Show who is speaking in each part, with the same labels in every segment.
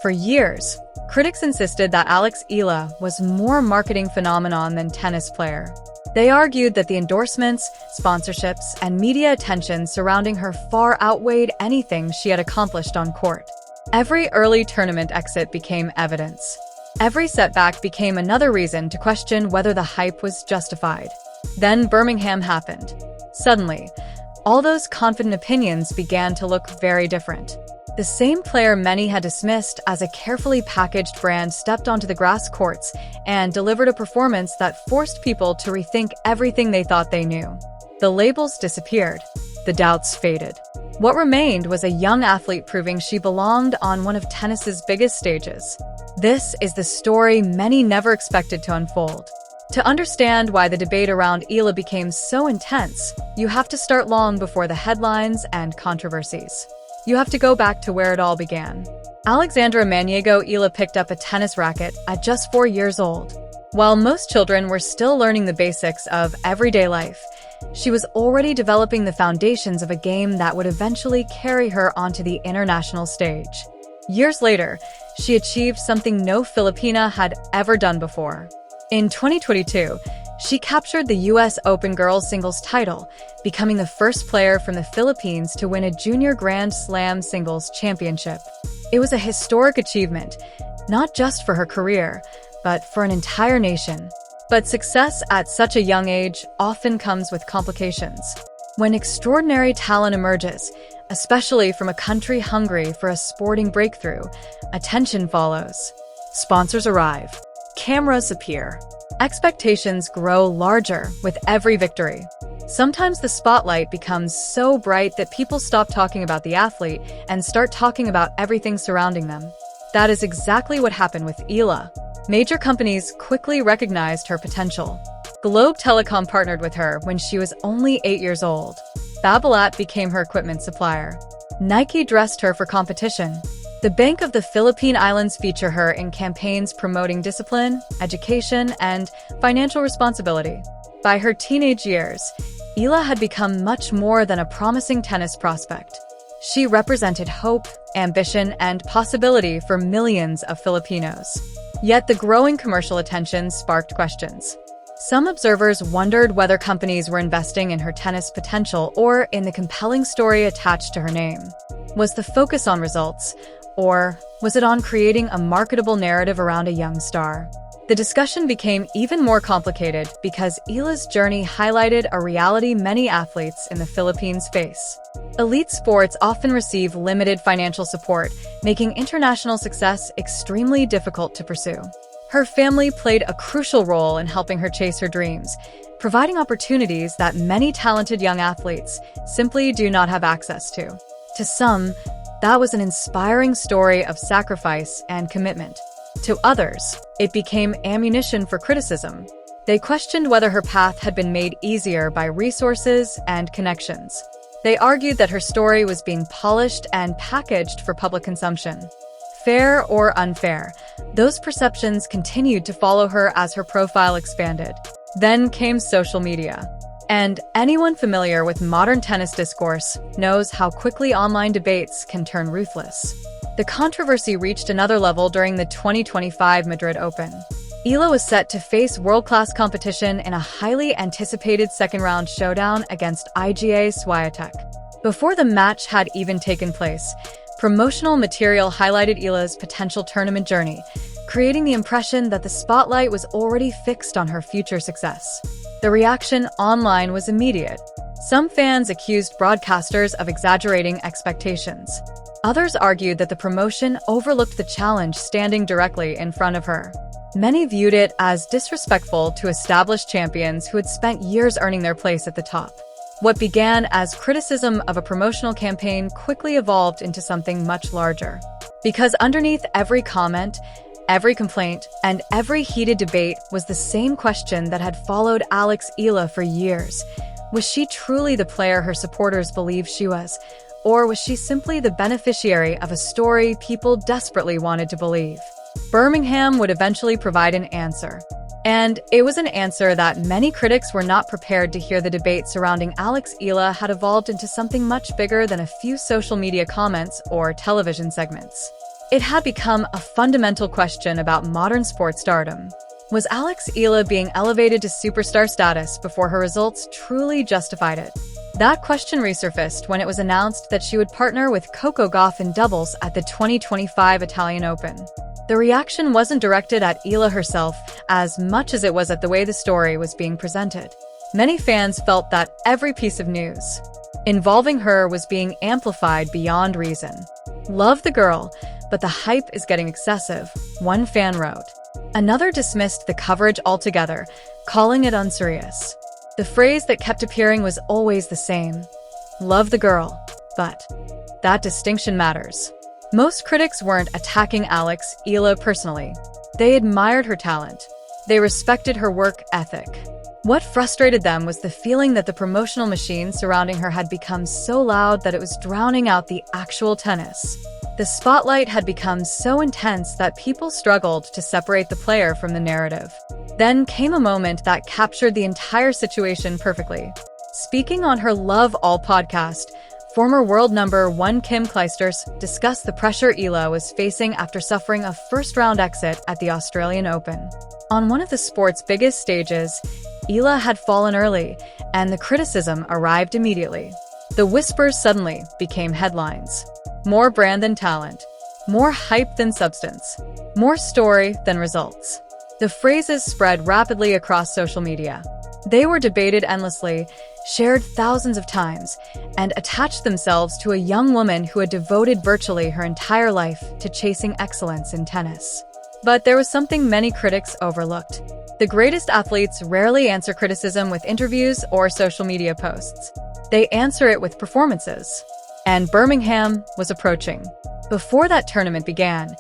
Speaker 1: For years, critics insisted that Alex Eala was more marketing phenomenon than tennis player. They argued that the endorsements, sponsorships, and media attention surrounding her far outweighed anything she had accomplished on court. Every early tournament exit became evidence. Every setback became another reason to question whether the hype was justified. Then Birmingham happened. Suddenly, all those confident opinions began to look very different. The same player many had dismissed as a carefully packaged brand stepped onto the grass courts and delivered a performance that forced people to rethink everything they thought they knew. The labels disappeared. The doubts faded. What remained was a young athlete proving she belonged on one of tennis's biggest stages. This is the story many never expected to unfold. To understand why the debate around Eala became so intense, you have to start long before the headlines and controversies. You have to go back to where it all began. Alexandra Maniego Eala picked up a tennis racket at just 4 years old. While most children were still learning the basics of everyday life, she was already developing the foundations of a game that would eventually carry her onto the international stage. Years later, she achieved something no Filipina had ever done before. In 2022, she captured the U.S. Open girls singles title, becoming the first player from the Philippines to win a junior Grand Slam singles championship. It was a historic achievement, not just for her career, but for an entire nation. But success at such a young age often comes with complications. When extraordinary talent emerges, especially from a country hungry for a sporting breakthrough, attention follows. Sponsors arrive. Cameras appear. Expectations grow larger with every victory. Sometimes the spotlight becomes so bright that people stop talking about the athlete and start talking about everything surrounding them. That is exactly what happened with Eala. Major companies quickly recognized her potential. Globe Telecom partnered with her when she was only 8 years old. Babolat became her equipment supplier. Nike dressed her for competition. The Bank of the Philippine Islands feature her in campaigns promoting discipline, education, and financial responsibility. By her teenage years, Eala had become much more than a promising tennis prospect. She represented hope, ambition, and possibility for millions of Filipinos. Yet the growing commercial attention sparked questions. Some observers wondered whether companies were investing in her tennis potential or in the compelling story attached to her name. Was the focus on results, or was it on creating a marketable narrative around a young star? The discussion became even more complicated because Eala's journey highlighted a reality many athletes in the Philippines face. Elite sports often receive limited financial support, making international success extremely difficult to pursue. Her family played a crucial role in helping her chase her dreams, providing opportunities that many talented young athletes simply do not have access to. To some, that was an inspiring story of sacrifice and commitment. To others, it became ammunition for criticism. They questioned whether her path had been made easier by resources and connections. They argued that her story was being polished and packaged for public consumption. Fair or unfair, those perceptions continued to follow her as her profile expanded. Then came social media. And anyone familiar with modern tennis discourse knows how quickly online debates can turn ruthless. The controversy reached another level during the 2025 Madrid Open. Eala was set to face world-class competition in a highly anticipated second-round showdown against IGA Swiatek. Before the match had even taken place, promotional material highlighted Eala's potential tournament journey, creating the impression that the spotlight was already fixed on her future success. The reaction online was immediate. Some fans accused broadcasters of exaggerating expectations. Others argued that the promotion overlooked the challenge standing directly in front of her. Many viewed it as disrespectful to established champions who had spent years earning their place at the top. What began as criticism of a promotional campaign quickly evolved into something much larger. Because underneath every comment, every complaint, and every heated debate was the same question that had followed Alex Eala for years. Was she truly the player her supporters believed she was? Or was she simply the beneficiary of a story people desperately wanted to believe? Birmingham would eventually provide an answer. And it was an answer that many critics were not prepared to hear. The debate surrounding Alex Eala had evolved into something much bigger than a few social media comments or television segments. It had become a fundamental question about modern sports stardom. Was Alex Eala being elevated to superstar status before her results truly justified it? That question resurfaced when it was announced that she would partner with Coco Gauff in doubles at the 2025 Italian Open. The reaction wasn't directed at Eala herself as much as it was at the way the story was being presented. Many fans felt that every piece of news involving her was being amplified beyond reason. Love the girl, but the hype is getting excessive, one fan wrote. Another dismissed the coverage altogether, calling it unserious. The phrase that kept appearing was always the same. Love the girl, but that distinction matters. Most critics weren't attacking Alex Eala personally. They admired her talent. They respected her work ethic. What frustrated them was the feeling that the promotional machine surrounding her had become so loud that it was drowning out the actual tennis. The spotlight had become so intense that people struggled to separate the player from the narrative. Then came a moment that captured the entire situation perfectly. Speaking on her Love All podcast, former world number 1 Kim Clijsters discussed the pressure Eala was facing after suffering a first-round exit at the Australian Open. On one of the sport's biggest stages, Eala had fallen early, and the criticism arrived immediately. The whispers suddenly became headlines. More brand than talent. More hype than substance. More story than results. The phrases spread rapidly across social media. They were debated endlessly, shared thousands of times, and attached themselves to a young woman who had devoted virtually her entire life to chasing excellence in tennis. But there was something many critics overlooked. The greatest athletes rarely answer criticism with interviews or social media posts. They answer it with performances. And Birmingham was approaching. Before that tournament began,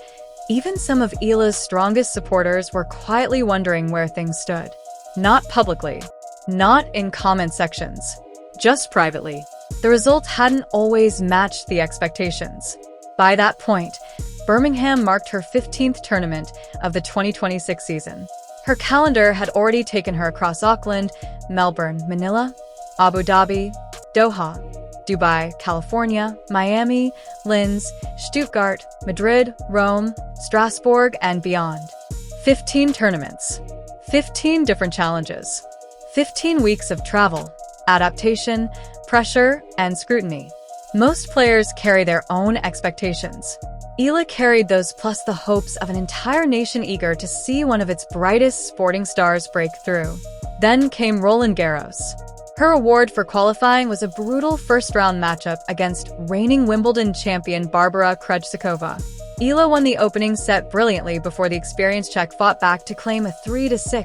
Speaker 1: even some of Eala's strongest supporters were quietly wondering where things stood. Not publicly, not in comment sections, just privately. The results hadn't always matched the expectations. By that point, Birmingham marked her 15th tournament of the 2026 season. Her calendar had already taken her across Auckland, Melbourne, Manila, Abu Dhabi, Doha, Dubai, California, Miami, Linz, Stuttgart, Madrid, Rome, Strasbourg, and beyond. 15 tournaments. 15 different challenges. 15 weeks of travel, adaptation, pressure, and scrutiny. Most players carry their own expectations. Eala carried those plus the hopes of an entire nation eager to see one of its brightest sporting stars break through. Then came Roland Garros. Her award for qualifying was a brutal first-round matchup against reigning Wimbledon champion Barbara Krejcikova. Eala won the opening set brilliantly before the experienced Czech fought back to claim a 3-6,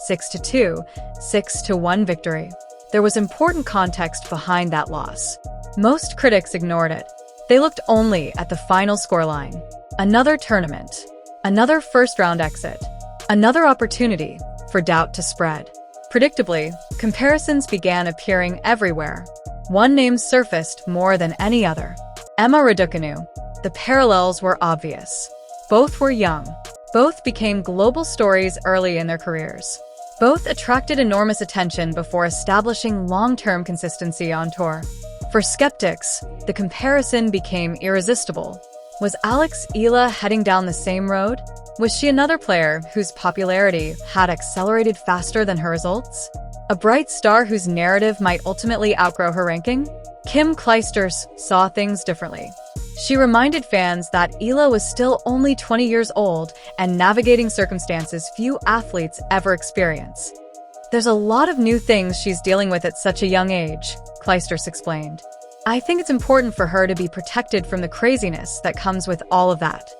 Speaker 1: 6-2, 6-1 victory. There was important context behind that loss. Most critics ignored it. They looked only at the final scoreline. Another tournament. Another first-round exit. Another opportunity for doubt to spread. Predictably, comparisons began appearing everywhere. One name surfaced more than any other. Emma Raducanu. The parallels were obvious. Both were young. Both became global stories early in their careers. Both attracted enormous attention before establishing long-term consistency on tour. For skeptics, the comparison became irresistible. Was Alex Eala heading down the same road? Was she another player whose popularity had accelerated faster than her results? A bright star whose narrative might ultimately outgrow her ranking? Kim Clijsters saw things differently. She reminded fans that Eala was still only 20 years old and navigating circumstances few athletes ever experience. There's a lot of new things she's dealing with at such a young age, Clijsters explained. I think it's important for her to be protected from the craziness that comes with all of that.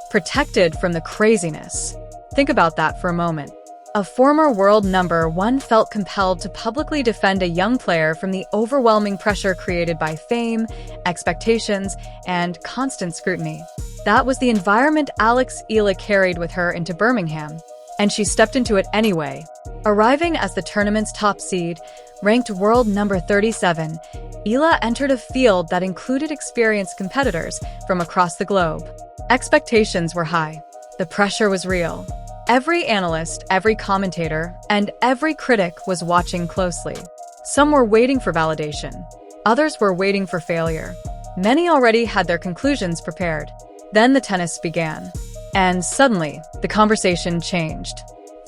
Speaker 1: Protected from the craziness. Think about that for a moment. A former world number 1 felt compelled to publicly defend a young player from the overwhelming pressure created by fame, expectations, and constant scrutiny. That was the environment Alex Eala carried with her into Birmingham, and she stepped into it anyway. Arriving as the tournament's top seed, ranked world number 37, Eala entered a field that included experienced competitors from across the globe. Expectations were high. The pressure was real. Every analyst, every commentator, and every critic was watching closely. Some were waiting for validation. Others were waiting for failure. Many already had their conclusions prepared. Then the tennis began. And suddenly, the conversation changed.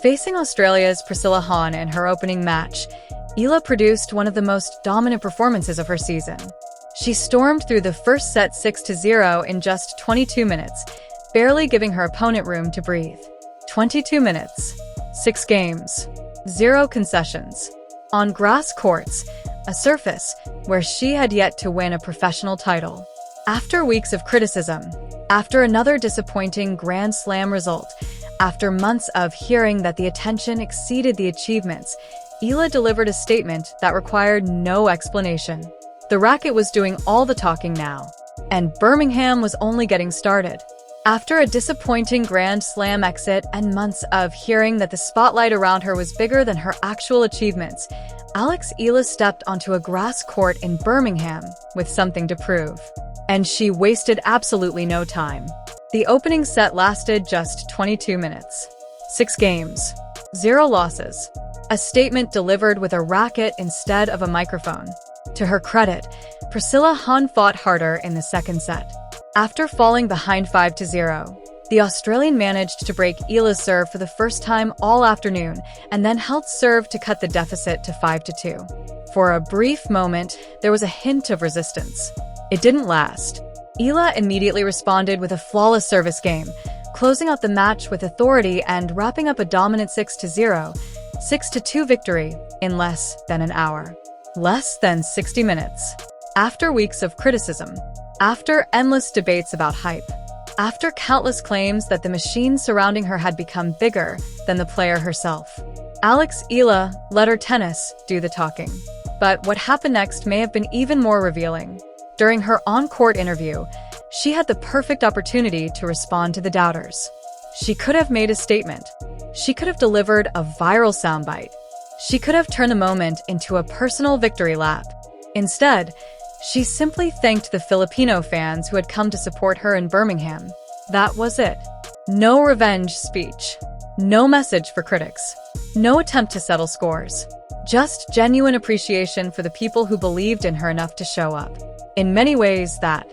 Speaker 1: Facing Australia's Priscilla Hahn in her opening match, Eala produced one of the most dominant performances of her season. She stormed through the first set 6-0 in just 22 minutes, barely giving her opponent room to breathe. 22 minutes, 6 games, 0 concessions. On grass courts, a surface where she had yet to win a professional title. After weeks of criticism, after another disappointing Grand Slam result, after months of hearing that the attention exceeded the achievements, Eala delivered a statement that required no explanation. The racket was doing all the talking now, and Birmingham was only getting started. After a disappointing Grand Slam exit and months of hearing that the spotlight around her was bigger than her actual achievements, Alex Eala stepped onto a grass court in Birmingham with something to prove. And she wasted absolutely no time. The opening set lasted just 22 minutes. 6 games, 0 losses. A statement delivered with a racket instead of a microphone. To her credit, Priscilla Hahn fought harder in the second set. After falling behind 5-0, the Australian managed to break Eala's serve for the first time all afternoon and then held serve to cut the deficit to 5-2. For a brief moment, there was a hint of resistance. It didn't last. Eala immediately responded with a flawless service game, closing out the match with authority and wrapping up a dominant 6-0, 6-2 victory in less than an hour. Less than 60 minutes. After weeks of criticism, after endless debates about hype, after countless claims that the machine surrounding her had become bigger than the player herself, Alex Eala let her tennis do the talking. But what happened next may have been even more revealing. During her on-court interview, she had the perfect opportunity to respond to the doubters. She could have made a statement. She could have delivered a viral soundbite. She could have turned the moment into a personal victory lap. Instead, she simply thanked the Filipino fans who had come to support her in Birmingham. That was it. No revenge speech. No message for critics. No attempt to settle scores. Just genuine appreciation for the people who believed in her enough to show up. In many ways, that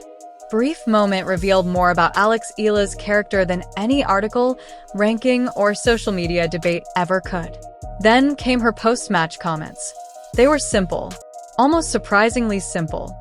Speaker 1: brief moment revealed more about Alex Eala's character than any article, ranking, or social media debate ever could. Then came her post-match comments. They were simple, almost surprisingly simple.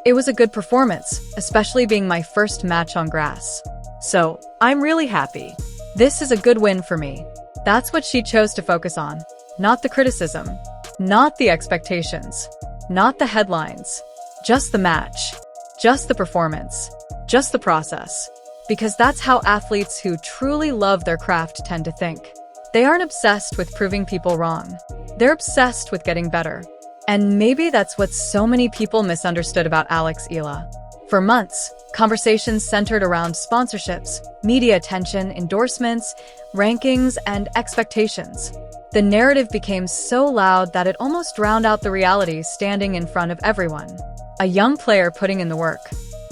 Speaker 1: It was a good performance, especially being my first match on grass. So, I'm really happy. This is a good win for me. That's what she chose to focus on. Not the criticism, not the expectations, not the headlines. Just the match, just the performance, just the process. Because that's how athletes who truly love their craft tend to think. They aren't obsessed with proving people wrong. They're obsessed with getting better. And maybe that's what so many people misunderstood about Alex Eala. For months, conversations centered around sponsorships, media attention, endorsements, rankings, and expectations. The narrative became so loud that it almost drowned out the reality standing in front of everyone. A young player putting in the work.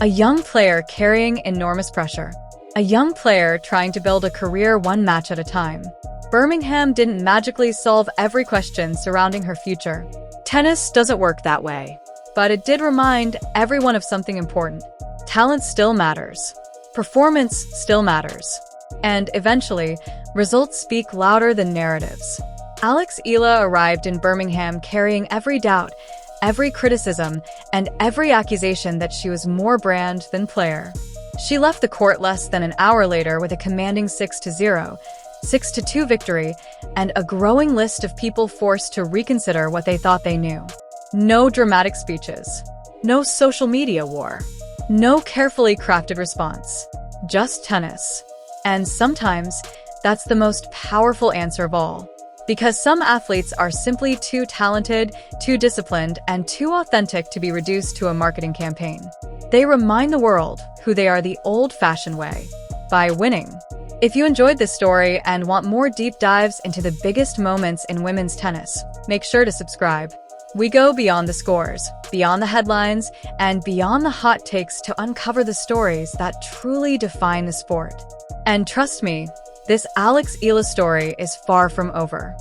Speaker 1: A young player carrying enormous pressure. A young player trying to build a career one match at a time. Birmingham didn't magically solve every question surrounding her future. Tennis doesn't work that way. But it did remind everyone of something important. Talent still matters. Performance still matters. And eventually, results speak louder than narratives. Alex Eala arrived in Birmingham carrying every doubt, every criticism, and every accusation that she was more brand than player. She left the court less than an hour later with a commanding 6-0, 6-2 victory, and a growing list of people forced to reconsider what they thought they knew. No dramatic speeches. No social media war. No carefully crafted response. Just tennis. And sometimes, that's the most powerful answer of all. Because some athletes are simply too talented, too disciplined, and too authentic to be reduced to a marketing campaign. They remind the world who they are the old-fashioned way, by winning. If you enjoyed this story and want more deep dives into the biggest moments in women's tennis, make sure to subscribe. We go beyond the scores, beyond the headlines, and beyond the hot takes to uncover the stories that truly define the sport. And trust me, this Alex Eala story is far from over.